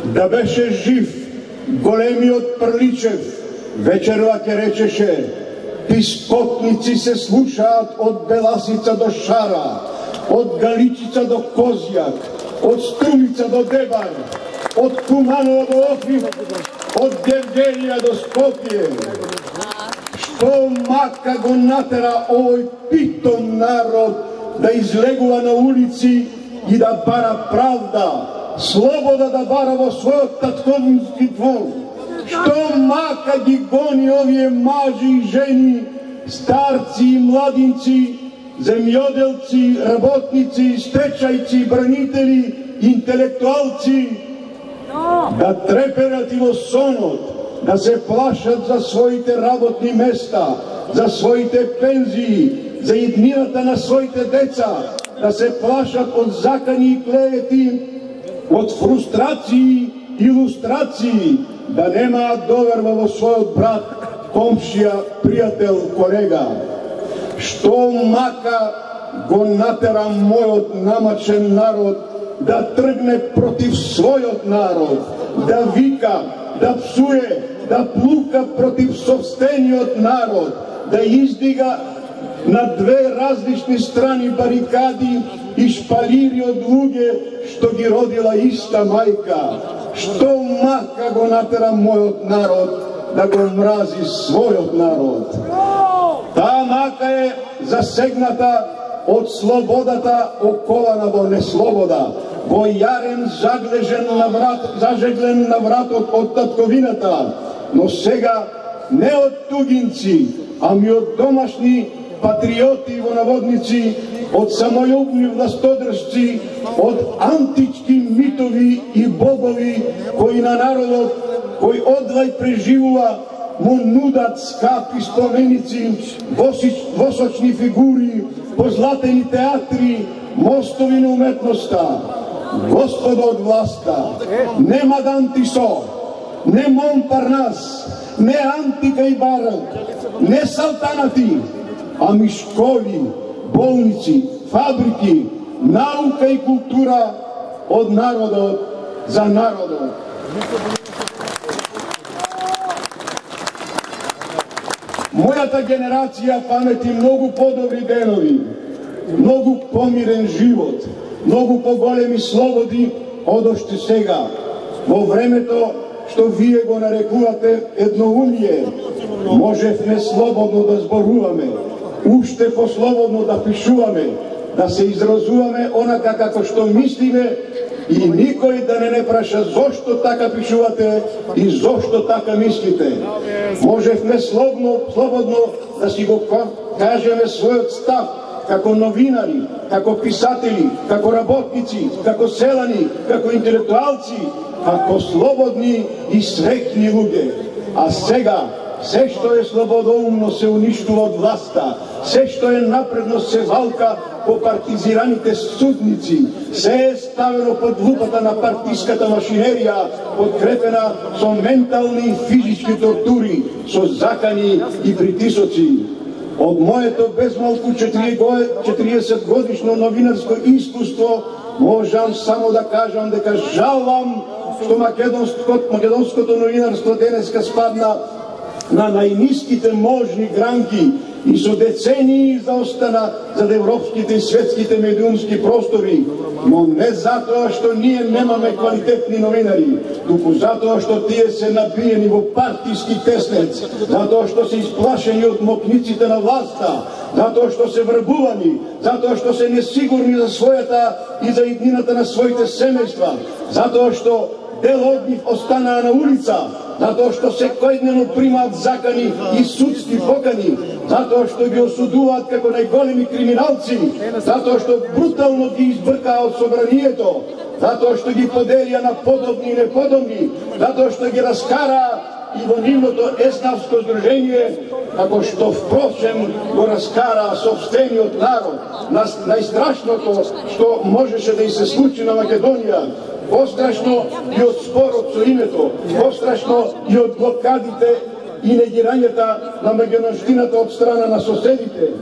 Да беше жив големиот Прличев, вечерва ке речеше: пискотници се слушаат од Беласица до Шара, од Галичица до Козјак, од Струмица до Дебар, од Куманова до Охрид, од Гевгелија до Скопје. Што мака го натера овој питом народ да излегува на улици и да бара правда, слобода да бара во својот татковински двор? Што мака ги гони овие мажи и жени, старци и младинци, земјоделци, работници, стечајци, бранители, интелектуалци, да треперат и во сонот, да се плашат за своите работни места, за своите пензии, за иднината на своите деца, да се плашат од закани и клевети, од фрустрации и илустрации, да немаат доверба во својот брат, комшија, пријател, колега. Што мака го натера мојот намачен народ да тргне против својот народ, да вика, да псуе, да плука против собствениот народ, да издига на две различни страни барикади и шпалири од луѓе што ги родила иста мајка. Што мака го натера мојот народ да го мрази својот народ? Таа мака е засегната од слободата, окована во неслобода, во јарен зажеглен на вратот од татковината, но сега не од тугинци, ами од домашни патриоти во наводници, од самољубни властодржци, од антички митови и богови кои на народот кој одвај преживува му нудат скапи споменици, восочни фигури, позлатени театри, мостови на уметноста. Господо од власта, не Мадан Тисо, не Монпарнас, не Антика и Барак, не салтанати, ами школи, болници, фабрики, наука и култура од народот за народот. Мојата генерација памети многу подобри денови, многу помирен живот, многу поголеми слободи одоште сега. Во времето што вие го нарекувате едноумие, можевме слободно да зборуваме, уште послободно да пишуваме, да се изразуваме онака како што мислиме и никој да не праша зошто така пишувате и зошто така мислите. Можевме слободно да си го кажеме својот став како новинари, како писатели, како работници, како селани, како интелектуалци, како слободни и среќни луѓе. А сега се што е слободоумно се уништува од власта, се што е напредно се валка по партизираните судници, се е ставено под лупата на партиската машинерија, подкрепена со ментални и физички тортури, со закани и притисоци. Од моето безмалку 40 годишно новинарско искуство можам само да кажам дека жалам што македонското новинарство денеска спадна на најниските можни гранки и со децении заостана за европските и светските медиумски простори, но не затоа што ние немаме квалитетни новинари, туку затоа што тие се набиени во партиски теснец, затоа што се исплашени од мокниците на власта, затоа што се врбувани, затоа што се несигурни за својата и за иднината на своите семејства, затоа што дел од нив останаа на улица, затоа што секојдневно примаат закани и судски покани, затоа што ги осудуваат како најголеми криминалци, затоа што брутално ги избркаа од собранието, затоа што ги поделија на подобни и неподобни, затоа што ги раскараа и во нивното еснавско здружение, како што впрочем го раскараа собствениот народ. Најстрашното што можеше да и се случи на Македонија, пострашно и од спорот со името, пострашно и од блокадите и негирањата на македонштината од страна на соседите.